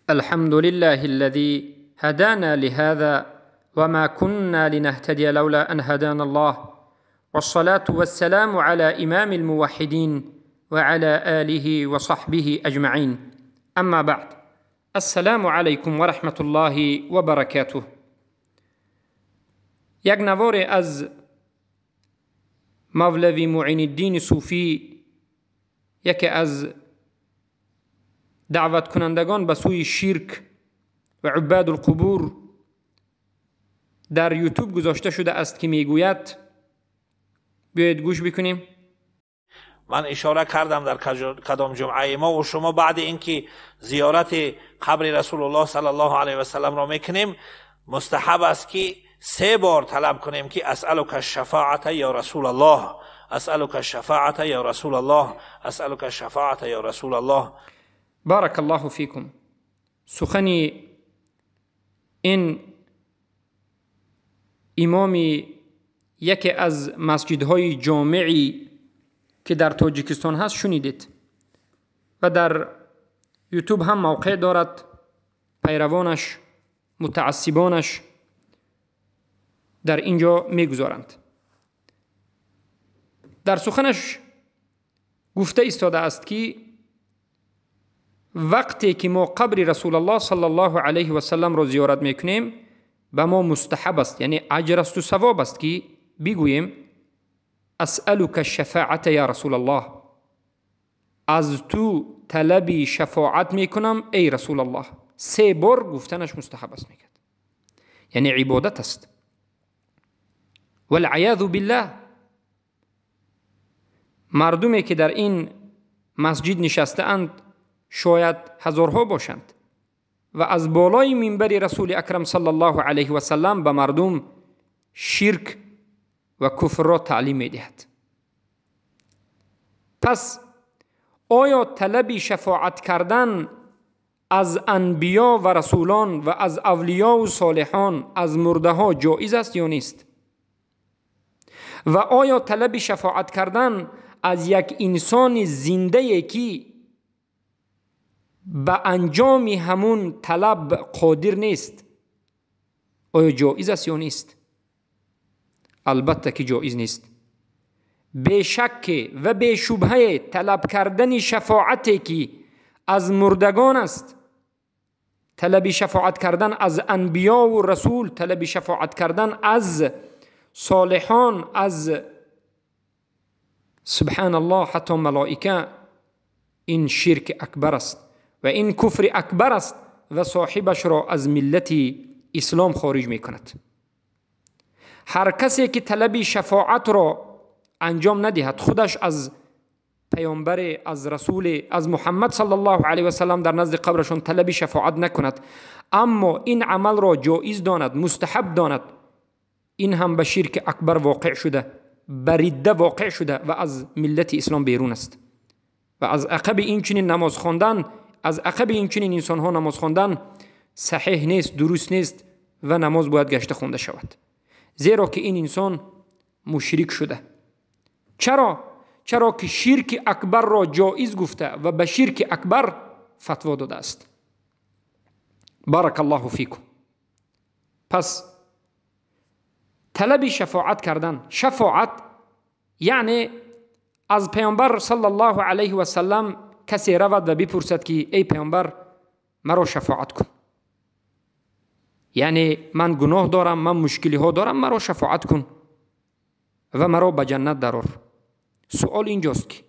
الحمد لله الذي هدانا لهذا وما كنا لنهتدي لولا أن هدانا الله، والصلاة والسلام على إمام الموحدين وعلى آله وصحبه أجمعين. أما بعد، السلام عليكم ورحمة الله وبركاته. یک نوار از مولوی معین الدین صوفی، یکی از دعوت کنندگان به سوی شرک و عباد القبور، در یوتیوب گذاشته شده است که میگوید، بیایید گوش بکنیم. من اشاره کردم در کدام جمعه ما و شما بعد اینکه زیارت قبر رسول الله صلی الله علیه و سلم را میکنیم، مستحب است که 3 بار طلب کنیم که اسألک الشفاعت یا رسول الله، اسألک الشفاعت یا رسول الله، اسألک الشفاعت یا رسول الله. بارک الله فیکم. سخنی این امامی یکی از مسجدهای جامعی که در تاجیکستان هست شنیدید و در یوتیوب هم موقع دارد. پیروانش، متعصبانش در اینجا میگذارند. در سخنش گفته ایستاده است که وقتی که ما قبر رسول الله صلی الله علیه و سلم را زیارت میکنیم، به ما مستحب است، یعنی اجر است و ثواب است که بگوییم اسألک الشفاعت یا رسول الله، از تو طلب شفاعت میکنم ای رسول الله. 3 بار گفتنش مستحب است میکرد، یعنی عبادت است. والعیاذ بالله، مردمی که در این مسجد نشسته اند شاید هزارها باشند و از بالای منبر رسول اکرم صلی الله علیه و سلم به مردم شرک و کفر را تعلیم میدهد. پس آیا طلب شفاعت کردن از انبیا و رسولان و از اولیاء و صالحان از مرده ها جایز است یا نیست؟ و آیا طلب شفاعت کردن از یک انسان زنده که به انجام همون طلب قادر نیست، آیا جایز است یا نیست؟ البته که جایز نیست. به شک و به شبهه طلب کردن شفاعتی که از مردگان است، طلب شفاعت کردن از انبیا و رسول، طلب شفاعت کردن از صالحان، از سبحان الله حتی ملائکه، این شرک اکبر است و این کفر اکبر است و صاحبش را از ملت اسلام خارج می کند. هر کسی که طلب شفاعت را انجام ندهد، خودش از پیامبر، از رسول، از محمد صلی الله علیه و سلم در نزد قبرشون طلب شفاعت نکند، اما این عمل را جایز داند، مستحب داند، این هم به شرک اکبر واقع شده، به ردت واقع شده و از ملت اسلام بیرون است. و از عقب این چنین نماز خواندن، از عقب این چنین انسان ها نماز خواندن صحیح نیست، درست نیست و نماز باید گشته خونده شود، زیرا که این انسان مشرک شده. چرا که شرک اکبر را جایز گفته و به شرک اکبر فتوا داده است. بارک الله فیکم. پس طلب شفاعت کردن، شفاعت یعنی از پیامبر صلی الله علیه و سلم کسی رود و بپرسد که ای پیامبر مرا شفاعت کن، یعنی من گناه دارم، من مشکلی ها دارم، مرا شفاعت کن و مرا به جنت درآر. سوال اینجاست که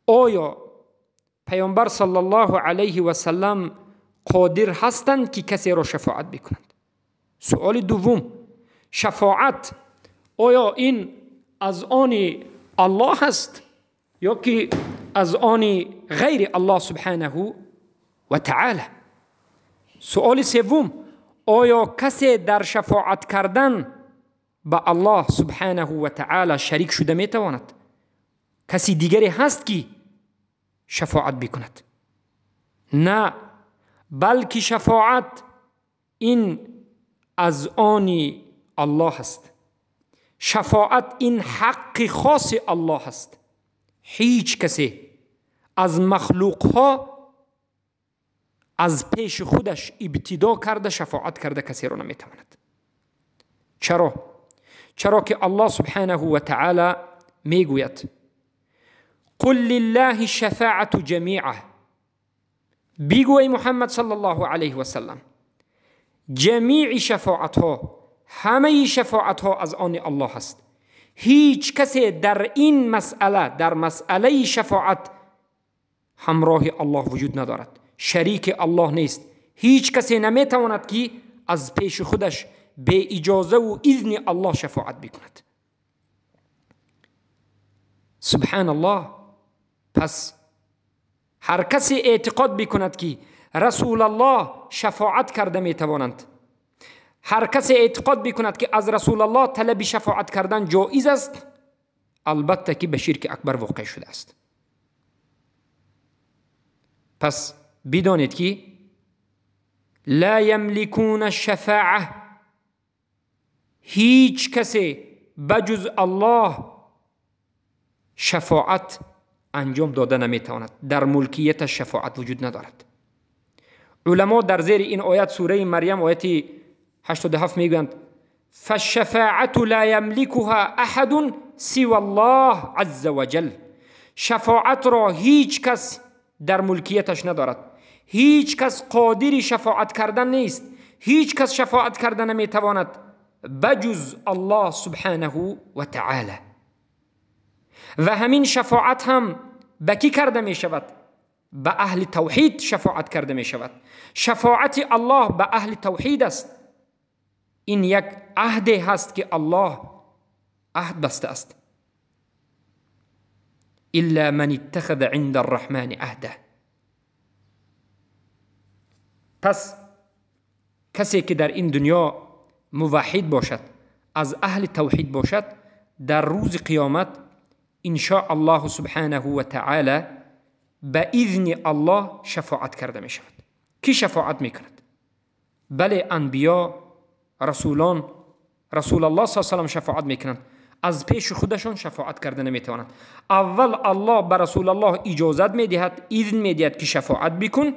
آیا پیامبر صلی الله علیه و سلم قادر هستند که کسی را شفاعت بکنند؟ سوال دوم، شفاعت آیا این از آن الله هست یا که از آن غیر الله سبحانه و تعالی؟ سوال سوم، آیا کسی در شفاعت کردن به الله سبحانه و تعالی شریک شده میتواند؟ کسی دیگری هست که شفاعت بکند؟ نه، بلکه شفاعت این از آن الله هست. شفاعت این حق خاص الله هست. هیچ کسی از مخلوق ها از پیش خودش ابتدا کرده شفاعت کرده کسی را نمیتواند. چرا؟ چرا که الله سبحانه و تعالی میگوید قل لله الشفاعة جمیعا، بگو ای محمد صلی الله علیه و سلم جمیع شفاعت ها، همه شفاعت ها از آن الله هست. هیچ کسی در این مسئله، در مسئله شفاعت همراه الله وجود ندارد، شریک الله نیست. هیچ کسی نمیتواند که از پیش خودش به اجازه و اذن الله شفاعت بکند. سبحان الله. پس هر کسی اعتقاد بکند که رسول الله شفاعت کرده میتوانند، هر کسی اعتقاد بکند که از رسول الله طلب شفاعت کردن جایز است، البته که به شرک اکبر واقع شده است. پس بدانید که لا یملکون الشفاعه، هیچ کسی بجز الله شفاعت انجام داده نمیتواند، در ملکیت شفاعت وجود ندارد. علما در زیر این آیت سوره مریم آیت 87 میگویند فالشفاعت لا یملکها احد سوى الله عز وجل، شفاعت را هیچ کس در ملکیتش ندارد، هیچ کس قادر شفاعت کردن نیست، هیچ کس شفاعت کردن نمیتواند بجز الله سبحانه و تعالی. و همین شفاعت هم به کی کرده می شود؟ به اهل توحید شفاعت کرده می شود. شفاعت الله به اهل توحید است. این یک عهد هست که الله عهد بسته است. الا من اتخذ عند الرحمن عهده. پس کسی که در این دنیا موحد باشد، از اهل توحید باشد، در روز قیامت ان شاء الله سبحانه و تعالی به اذن الله شفاعت کرده می شود. کی شفاعت می کند؟ بله انبیا، رسولان، رسول الله صلی الله علیه و سلم شفاعت می کنند، از پیش خودشون شفاعت کرده نمی توانند. اول الله به رسول الله اجازت می دهد، اذن می دهد که شفاعت بکن،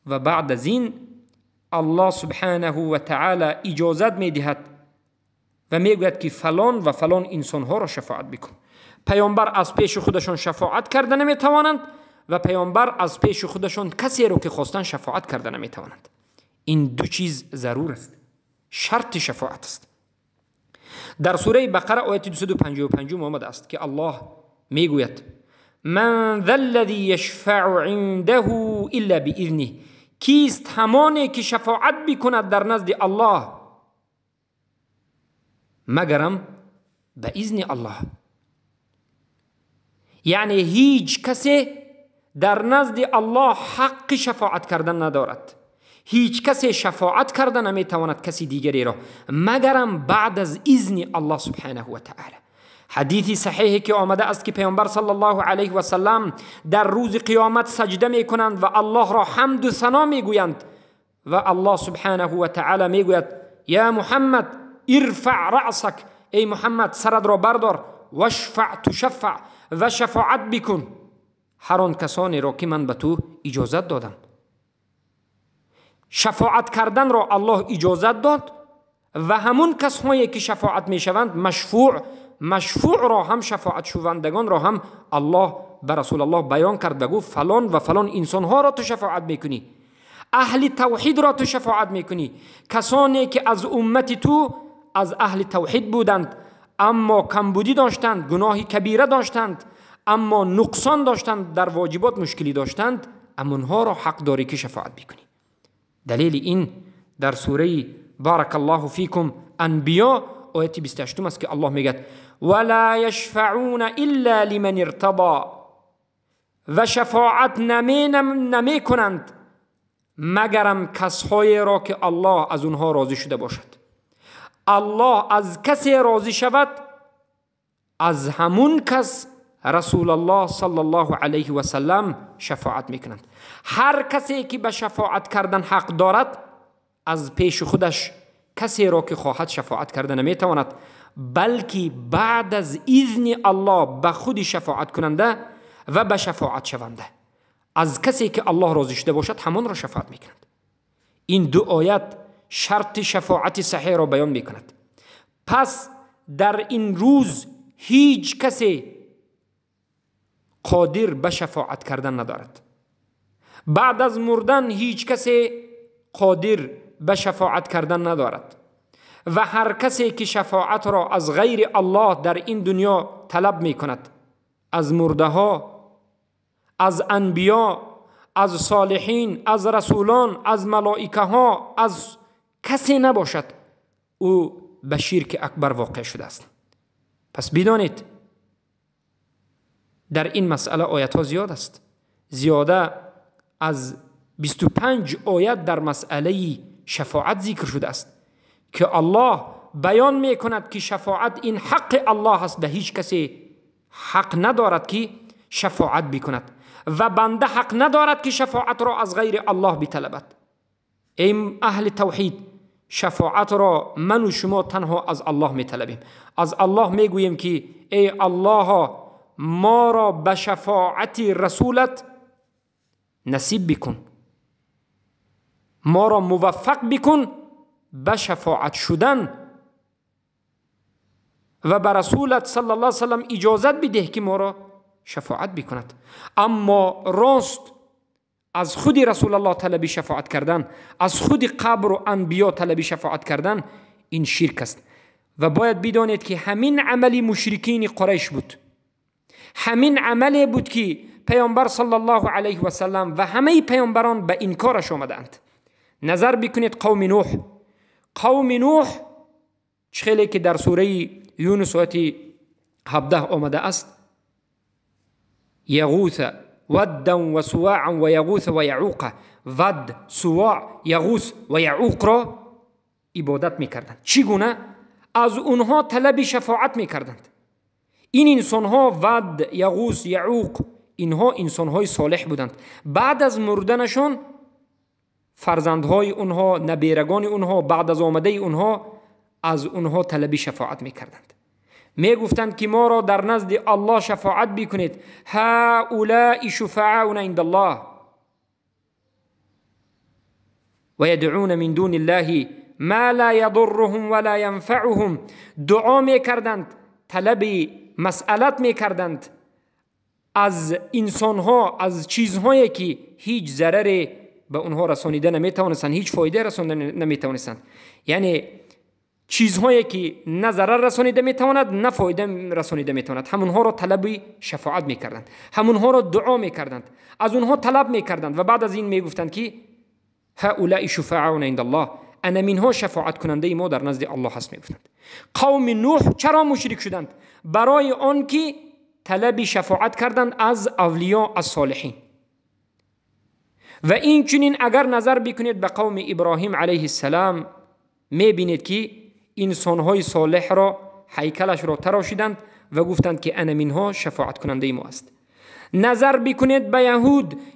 و بعد از این الله سبحانه و تعالی اجازت می دهد و می گوید که فلان و فلان انسان ها را شفاعت بکن. پیامبر از پیش خودشون شفاعت کرده نمی توانند و پیامبر از پیش خودشون کسی رو که خواستن شفاعت کرده نمی توانند. این دو چیز ضرور است، شرط شفاعت است. در سوره بقره آیت 255 آمده است که الله می گوید من ذا الذی یشفع عنده الا باذنه، کیست همانی که شفاعت بکند در نزد الله مگرم به اذن الله. یعنی هیچ کسی در نزد الله حق شفاعت کردن ندارد، هیچ کسی شفاعت کردن نمیتواند کسی دیگری را مگرم بعد از اذن الله سبحانه و تعالی. حدیثی صحیحی که آمده است که پیامبر صلی الله علیه و سلم در روز قیامت سجده میکنند و الله را حمد و ثنا میگویند و الله سبحانه و تعالی میگوید یا محمد ارفع رأسک، ای محمد سرت را بردار، واشفع تشفع، و شفاعت بکن هر آن کسانی را که من به تو اجازت دادم. شفاعت کردن را الله اجازت داد و همون کسانی که شفاعت میشوند مشفوع را هم، شفاعت شوندگان را هم الله به رسول الله بیان کرد و گفت فلان و فلان انسان ها را تو شفاعت میکنی، اهل توحید را تو شفاعت میکنی، کسانی که از امت تو از اهل توحید بودند اما کمبودی داشتند، گناه کبیره داشتند، اما نقصان داشتند، در واجبات مشکلی داشتند، امونها را حق داری که شفاعت بکنی. دلیل این در سوره بارک الله فیکم انبیا آیت 28 است که الله میگه ولا یشفعون الا لمن ارتضى، و شفاعت نمی کنند مگرم کسایی را که الله از اونها راضی شده باشد. الله از کسی راضی شود، از همون کس رسول الله صلی الله علیه و سلم شفاعت میکنند. هر کسی که به شفاعت کردن حق دارد از پیش خودش کسی را که خواهد شفاعت کردن نمیتواند، بلکه بعد از اذن الله به خود شفاعت کننده و به شفاعت شونده. از کسی که الله راضی شده باشد همان را شفاعت میکند. این دو آیت شرط شفاعت صحیح را بیان میکند. پس در این روز هیچ کسی قادر به شفاعت کردن ندارد. بعد از مردن هیچ کسی قادر به شفاعت کردن ندارد و هر کسی که شفاعت را از غیر الله در این دنیا طلب می کند، از مرده ها، از انبیا، از صالحین، از رسولان، از ملائکه ها، از کسی نباشد، او به شرک اکبر واقع شده است. پس بدانید در این مسئله آیت ها زیاد است. زیاده از 25 آیت در مسئله شفاعت ذکر شده است که الله بیان می کند که شفاعت این حق الله است، به هیچ کسی حق ندارد که شفاعت بکند و بنده حق ندارد که شفاعت را از غیر الله بطلبد. ای اهل توحید، شفاعت را من و شما تنها از الله می طلبیم. از الله می گوییم که ای الله، ما را به شفاعت رسولت نصیب بکن، ما را موفق بکن به شفاعت شدن و به رسولت صلی الله علیه وسلم اجازت بده که ما را شفاعت بکند. اما راست از خود رسول الله طلبی شفاعت کردن، از خود قبر و انبیا طلبی شفاعت کردن، این شرک است. و باید بدانید که همین عملی مشرکین قریش بود، همین عملی بود که پیامبر صلی الله علیه و سلم و همه پیامبران به این کارش آمدند. نظر بکنید قوم نوح چخیلی که در سوره یونس آیت 17 آمده است، یغوث ودا و سواعا و یغوث و یعوق، ود، سواع، یغوث و یعوق را عبادت میکردند. چگونه؟ از اونها طلب شفاعت میکردند. این انسانها ود، یغوث، یعوق، اینها انسانهای صالح بودند. بعد از مردنشون فرزندهای اونها، نبیرگان اونها، بعد از آمده اونها از اونها طلب شفاعت میکردند. میگفتند که ما را در نزد الله شفاعت بکنید. هؤلاء شفعاؤنا عند الله و یدعون من دون الله ما لا یضرهم ولا ینفعهم. دعا میکردند، طلب مسئلت میکردند از انسانها، از چیزهایی که هیچ ضرری به اونها رسانیده نمیتوانستند، هیچ فایده رسانیده نمیتوانستند. یعنی چیزهایی که نه ضرر رسانیده میتواند نه فایده رسانیده میتواند، همونها را طلب شفاعت میکردند، همونها را دعا میکردند، از اونها طلب میکردند و بعد از این میگفتند که هؤلاء شفعاؤنا عند الله، انا منها شفاعت کننده ما در نزد الله هست میگفتند. قوم نوح چرا مشرک شدند؟ برای آن که طلب شفاعت کردند از اولیاء، از صالحین. و این چنین اگر نظر بکنید به قوم ابراهیم علیه السلام، میبینید که انسانهای صالح را، هیکلش را تراشیدند و گفتند که انا منها شفاعت کننده ما است. نظر بکنید به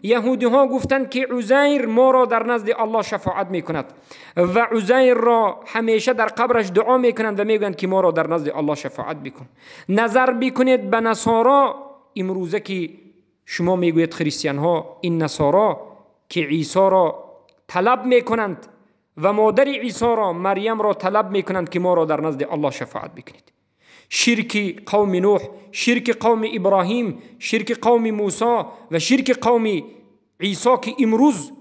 یهودی ها گفتند که عزیر ما را در نزد الله شفاعت میکند و عزیر را همیشه در قبرش دعا میکنند و میگویند که ما را در نزد الله شفاعت بکن. نظر بکنید به نصارا، امروزه که شما میگویید خریستیان ها، این نصارا که عیسی را طلب میکنند و مادر عیسی را، مریم را طلب میکنند که ما را در نزد الله شفاعت بکنید. شرک قوم نوح، شرک قوم ابراهیم، شرک قوم موسی و شرک قوم عیسی که امروز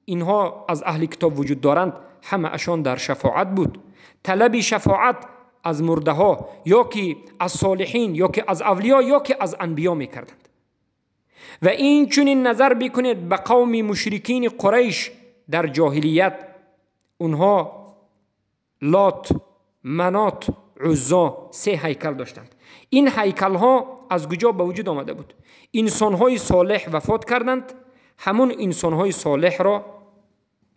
اینها از اهل کتاب وجود دارند، همه اشان در شفاعت بود. طلب شفاعت از مرده ها، یا که از صالحین، یا که از اولیاء، یا که از انبیا میکردند. و این چنین نظر بکنید به قوم مشرکین قریش در جاهلیت، اونها لات، منات، عزا، 3 هیکل داشتند. این هیکل ها از کجا به وجود آمده بود؟ انسان های صالح وفات کردند، همون انسان های صالح را،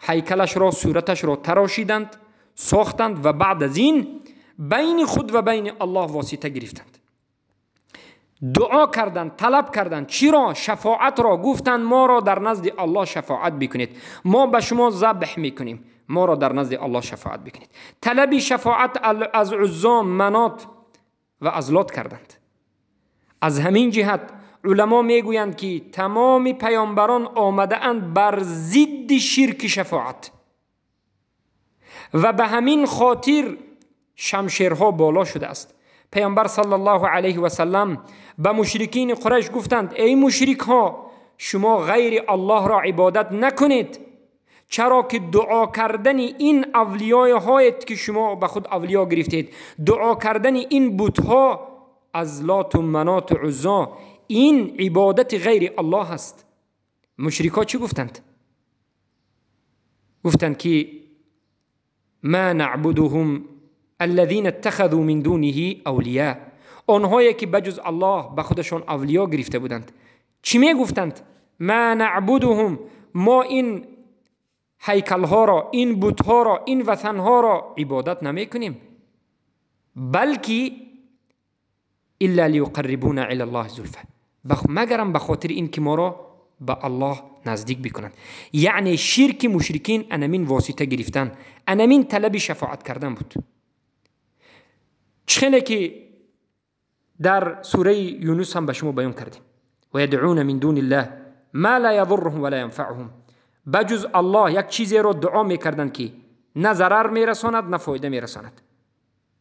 هیکلش را، صورتش را تراشیدند، ساختند و بعد از این بین خود و بین الله واسطه گرفتند، دعا کردند، طلب کردند. چرا؟ شفاعت را. گفتند ما را در نزد الله شفاعت بکنید، ما به شما ذبح میکنیم، ما را در نزد الله شفاعت بکنید. طلب شفاعت از عزا، منات و از لات کردند. از همین جهت علما میگویند که تمام پیامبران آمده اند بر ضد شرک شفاعت و به همین خاطر شمشیرها بالا شده است. پیامبر صلی الله علیه و سلم به مشرکین قریش گفتند ای مشرک ها، شما غیر الله را عبادت نکنید، چرا که دعا کردن این اولیای هایت که شما به خود اولیا گرفتید، دعا کردن این بت ها از لات و منات و عزا، این عبادت غیر الله است. مشرکا چی گفتند؟ گفتند که ما نعبدهم الذين اتخذوا من دونه اولیاء، آنهایی که بجز الله به خودشان اولیا گرفته بودند. چی می گفتند؟ ما نعبدهم، ما این هیکل ها را، این بت ها را، این وثن ها را عبادت نمی کنیم، بلکه الا لیقربونا الی الله زلفا، مگرم به خاطر این که ما را به الله نزدیک بکنند. یعنی شرک مشرکین انمین واسطه گرفتن، انمین طلب شفاعت کردن بود. چخیلی که در سوره یونس هم به شما بیان کردیم و یدعون من دون الله ما لا یضرهم ولا ینفعهم، بجز الله یک چیزی رو دعا میکردند که نه ضرر میرساند نه فایده میرساند.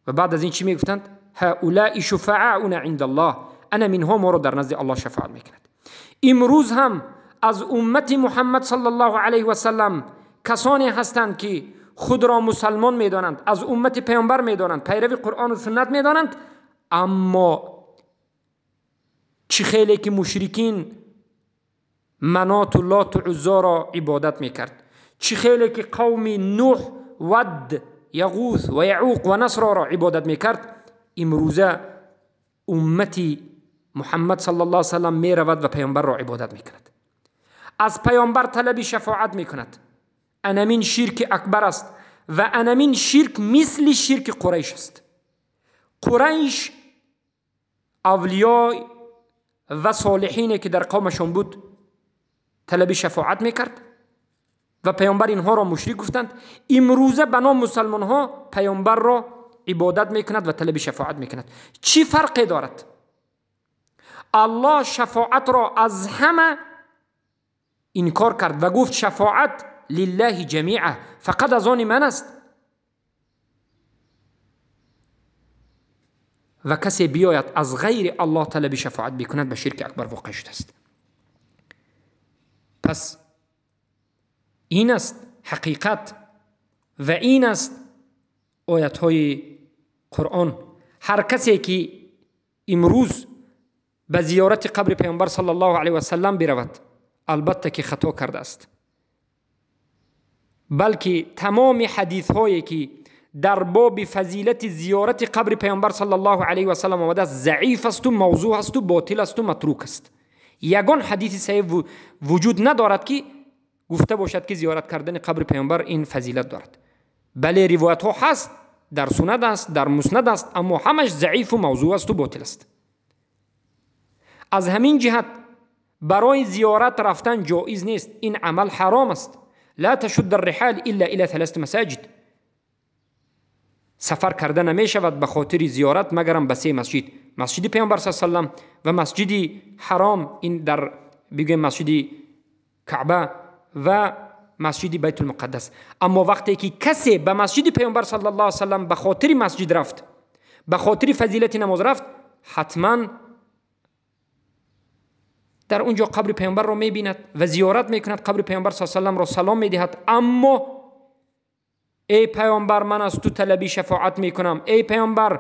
و بعد از این چی میگفتند؟ هؤلاء شفعاؤنا عند الله، انا منها ما رو در نزد الله شفاعت میکند. امروز هم از امت محمد صلی الله علیه و سلم کسانی هستند که خود را مسلمان میدانند، از امت پیامبر میدانند، پیرو قرآن و سنت میدانند، اما چه خیلی که مشرکین منات و لات و عزا را عبادت میکرد، چه خیلی که قوم نوح، ود، یغوث و یعوق و نصر را عبادت میکرد، امروزه امتی محمد صلی الله علیه و سلم میرود و پیامبر را عبادت میکند، از پیامبر طلب شفاعت میکند. انمین شرک اکبر است و انمین شرک مثل شرک قریش است. قریش اولیاء و صالحینی که در قومشون بود طلب شفاعت میکرد و پیامبر اینها را مشرک گفتند. امروزه به نام مسلمان ها پیامبر را عبادت میکند و طلب شفاعت میکند. چی فرقی دارد؟ الله شفاعت را از همه انکار کرد و گفت شفاعت لله جمیعا، فقط از آن من است. و کسی بیاید از غیر الله طلب شفاعت بکند به شرک اکبر واقع شده است. پس این است حقیقت و این است آیت های قرآن. هر کسی که امروز به زیارت قبر پیامبر صلی الله علیه و سلم برود، البته که خطا کرده است، بلکه تمام حدیث هایی که در باب فضیلت زیارت قبر پیامبر صلی الله علیه و سلم آمده است ضعیف است و موضوع است و باطل است و متروک است. یگان حدیث صحیح وجود ندارد که گفته باشد که زیارت کردن قبر پیامبر این فضیلت دارد. بله روایت ها هست، در سند است، در مسند است، اما همش ضعیف و موضوع است و باطل است. از همین جهت برای زیارت رفتن جایز نیست، این عمل حرام است. لا تشد الرحال الا الى 3 مساجد، سفر کرده نمی شود به خاطر زیارت مگرم به 3 مسجد: مسجد پیامبر صلی الله علیه و سلم و مسجد حرام، این در بگیم مسجد کعبه و مسجد بیت المقدس. اما وقتی که کسی به مسجد پیامبر صلی الله علیه و سلم به خاطر مسجد رفت، به خاطر فضیلت نماز رفت، حتما در اونجا قبر پیامبر را میبیند و زیارت میکند، قبر پیامبر صلی الله علیه و سلم را سلام میدهد. اما ای پیامبر من از تو طلبی شفاعت میکنم، ای پیامبر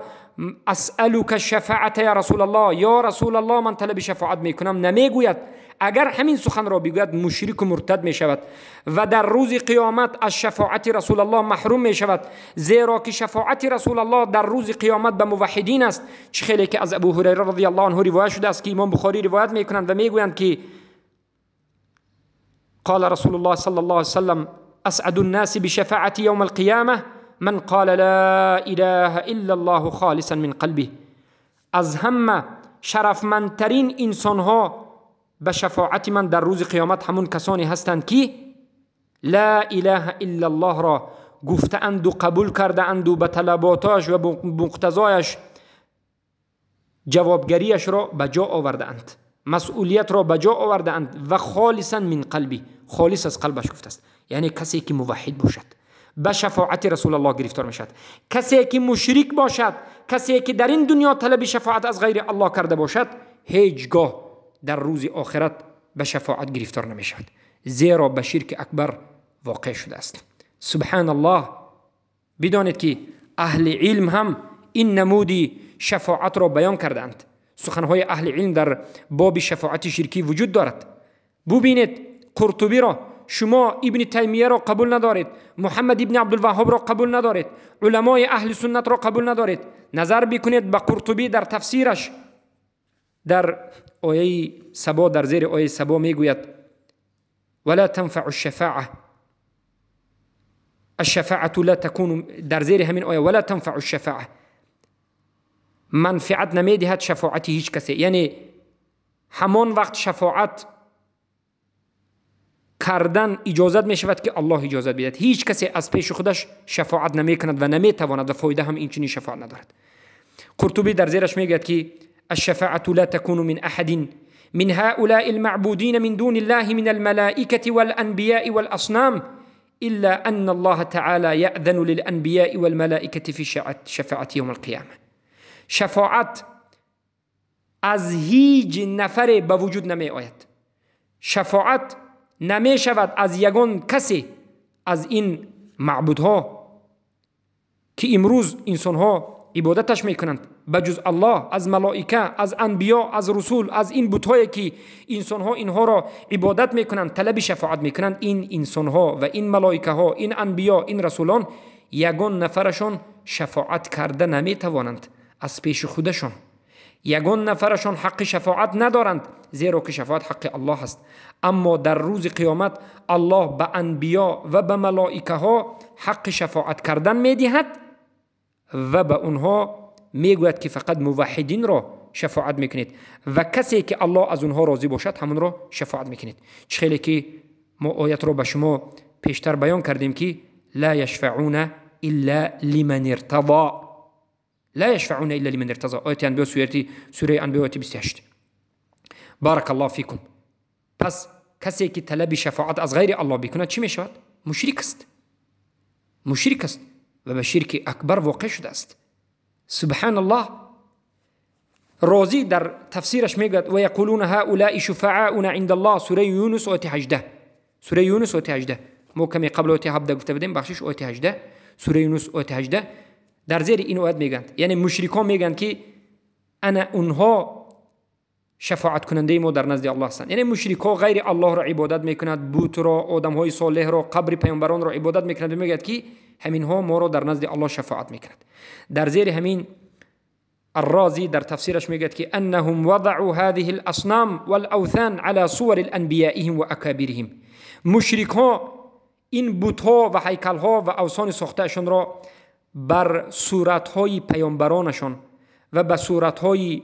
اسألوک شفاعت یا رسول الله، یا رسول الله من طلب شفاعت میکنم نمیگوید. اگر همین سخن را بگوید مشرک و مرتد میشود و در روز قیامت از شفاعت رسول الله محروم میشود، زیرا که شفاعت رسول الله در روز قیامت به موحدین است. چه خیلی که از ابو هریره رضی الله عنه روایت شده است که امام بخاری روایت میکنند و میگویند که قال رسول الله صلی الله علیه وسلم اسعد الناس بشفاعت یوم القیامه من قال لا اله الا الله خالصا من قلبه. از همه شرفمندترین انسانها به شفاعت من در روز قیامت همون کسانی هستند که لا اله الا الله را گفتند و قبول کردند و به طلباتش و مقتضایش جوابگریش را به جا آوردند. مسئولیت را به جا آورده اند و خالصا من قلبی، خالص از قلبش گفته است. یعنی کسی که موحد باشد به شفاعت رسول الله گرفتار میشد. کسی که مشرک باشد، کسی که در این دنیا طلب شفاعت از غیر الله کرده باشد، هیچگاه در روز آخرت به شفاعت گرفتار نمیشد، زیرا به شرک اکبر واقع شده است. سبحان الله. بدانید که اهل علم هم این نمودی شفاعت را بیان کردند. سخنهای اهل علم در باب شفاعت شرکی وجود دارد. ببینید قرطبی را شما، ابن تیمیه را قبول ندارید، محمد ابن عبدالوهاب را قبول ندارید، علمای اهل سنت را قبول ندارید. نظر بکنید به قرطبی در تفسیرش در آیه سبا، در زیر آیه سبا میگوید ولا تنفع الشفاعه، الشفاعه لا تكون، در زیر همین آیه ولا تنفع الشفاعه، منفعت نمیدهد شفاعت هیچ کسی. یعنی همان وقت شفاعت کردن اجازت می شود که الله اجازت بدهد. هیچ کسی از پیش خودش شفاعت نمی کند و نمی تواند و فایده هم این چنین شفاعت ندارد. قرطبی در زیرش میگوید که الشفاعة لا تكون من أحد من هؤلاء المعبودين من دون الله من الملائكة والأنبياء والأصنام إلا أن الله تعالى يأذن للأنبياء والملائكة في شفاعة يوم القيامة. شفاعت از هیچ نفر به وجود نمی آید. شفاعت نمی شود از یگان کسی از این معبودها که امروز انسانها عبادتش میکنند بجز الله، از ملائکه، از انبیا، از رسول، از این بت‌هایی که انسانها اینها را عبادت میکنند، طلب شفاعت میکنند، این انسانها و این ملائکه ها، این انبیا، این رسولان یگان نفرشان شفاعت کرده نمیتوانند از پیش خودشان. یگان نفرشان حق شفاعت ندارند، زیرا که شفاعت حق الله است. اما در روز قیامت الله به انبیا و به ملائکه ها حق شفاعت کردن میدهد و به اونها میگوید که فقط موحدین را شفاعت میکنید و کسی که الله از اونها راضی باشد همون را شفاعت میکنید. چه خیلی که ما آیت را به شما پیشتر بیان کردیم که لا یشفعون الا لمن ارتضى، لا یشفعون الا لمن ارتضى. آیت انبیا سوره انبیا آیت 28. بارک الله فیکم. پس کسی که طلب شفاعت از غیر الله بکند چی میشود؟ مشرک است، مشرک است و به شرک اکبر واقع شده است. سبحان الله. رازی در تفسیرش میگوید و یقولون هؤلاء شفعاؤنا عند الله، سوره یونس آیه 18. سوره یونس آیه 18 ما کمی قبل آیه 17 گفته بودیم، بخشش آیه 18 سوره یونس آیه 18. در زیر این آیه میگند، یعنی مشرکان میگند که اونها شفاعت کننده ما در نزد الله هستند. یعنی مشرکان غیر الله را عبادت میکنند، بت را، آدم های صالح را، قبر پیامبران را عبادت میکنند و میگند که همین ها ما را در نزد الله شفاعت میکنند. در زیر همین الرازی در تفسیرش میگوید که انهم وضعوا هذه الاصنام والاوثان على صور الانبیائهم و اکابرهم. مشرکان این بت‌ها و هیکل‌ها و اوثان ساخته‌شان را بر صورت‌های پیامبرانشان و به صورت‌های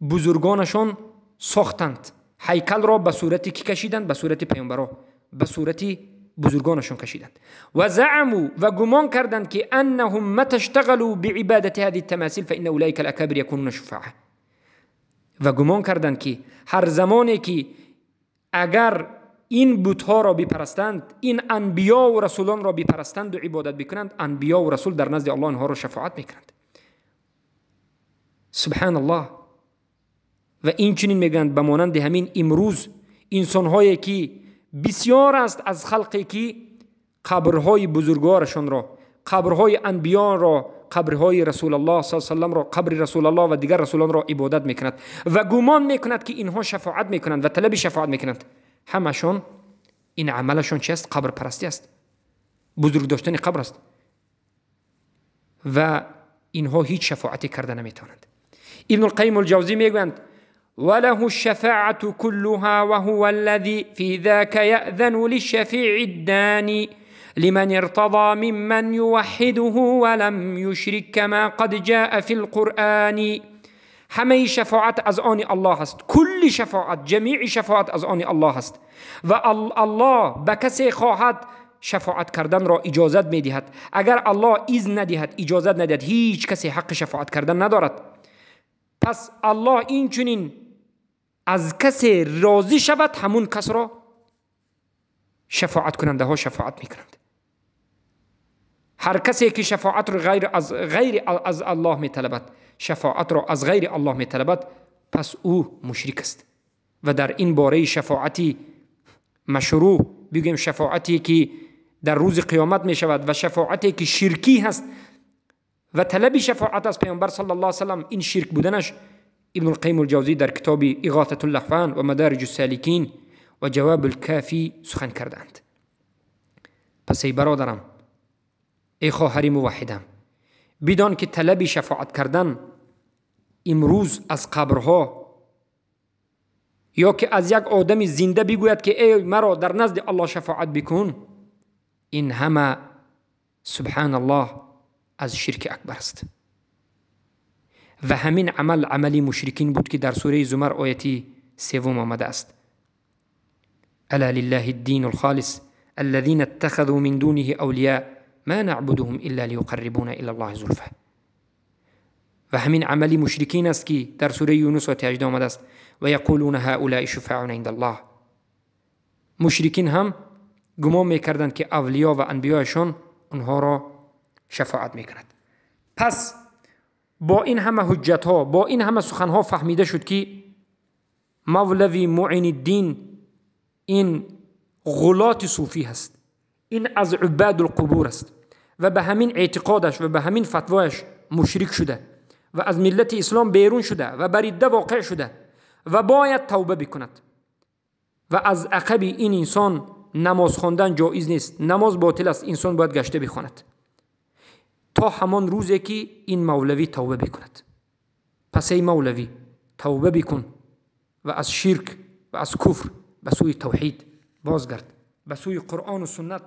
بزرگانشان ساختند. هیکل را به صورتی که کشیدند، به صورت پیامبران، به صورتی بزرگانشان کشیدند. و زعموا و گمان کردند که انهم متى اشتغلوا بعبادت هذه التماثيل فان اولئك الاكابر يكونون شفعاء. و گمان کردند که هر زمانی که اگر این بت‌ها را بپرستند، این انبیا و رسولان را بپرستند و عبادت بکنند، انبیا و رسول در نزد الله آنها را شفاعت میکنند. سبحان الله. و این چنین میگند به مانند همین امروز انسان‌هایی که بسیار است از خلقی که قبرهای بزرگوارشان را، قبرهای انبیاء را، قبرهای رسول الله صلی الله علیه و سلم را، قبر رسول الله و دیگر رسولان را عبادت میکند و گمان میکند که اینها شفاعت میکنند و طلب شفاعت میکنند. همشون این عملشون چی است؟ قبر پرستی است، بزرگ داشتن قبر است و اینها هیچ شفاعتی کرده نمیتونند. ابن القیم الجوزی میگویند وله الشفاعة كلها وهو الذي في ذاك يأذن للشفيع الداني لمن ارتضى ممن يوحده ولم يشرك كما قد جاء في القرآن. همه شفاعت از آن الله است، کل شفاعت، جمیع شفاعت از آن الله است و الله به کسی خواهد شفاعت کردن را اجازت میدهد. اگر الله اذن ندهد، اجازت ندهد، هیچ کسی حق شفاعت کردن ندارد. پس الله این چنین از کسی راضی شود همون کس را شفاعت کننده ها شفاعت میکنند. هر کسی که شفاعت را غیر از الله میطلبد، شفاعت را از غیر الله میطلبد، پس او مشرک است. و در این باره شفاعتی مشروع، بگیم شفاعتی که در روز قیامت می شود و شفاعتی که شرکی هست و طلب شفاعت از پیامبر صلی الله علیه وسلم این شرک بودنش، ابن القیم الجوزی در کتاب اغاثة اللهفان و مدارج السالکین و جواب الکافی سخن کردند. پس ای برادرم، ای خواهر موحدم، بدان که طلب شفاعت کردن امروز از قبرها، یا که از یک آدم زنده بگوید که ای مرا در نزد الله شفاعت بکن، این همه سبحان الله از شرک اکبر است. و همین عملی مشرکین بود که در سوره زمر آیه 3 آمده است: الا لله الدین الخالص الذين اتخذوا من دونه اولیاء ما نعبدهم الا ليقربونا الى الله زلفى. و همین عملی مشرکین است که در سوره یونس آیه 18 آمده است: و یقولون هؤلاء شفاعنا عند الله. مشرکین هم گمان میکردند که اولیا و انبیایشان اونها را شفاعت میکند. پس با این همه حجت ها، با این همه سخن ها فهمیده شد که مولوی معین الدین این غلات صوفی هست، این از عباد القبور است و به همین اعتقادش و به همین فتوایش مشرک شده و از ملت اسلام بیرون شده و بریده واقع شده و باید توبه بکند. و از عقب این انسان نماز خواندن جایز نیست، نماز باطل است، انسان باید گشته بخواند تا همان روزی که این مولوی توبه بکند. پس ای مولوی، توبه بکن و از شرک و از کفر به سوی توحید بازگرد، به سوی قرآن و سنت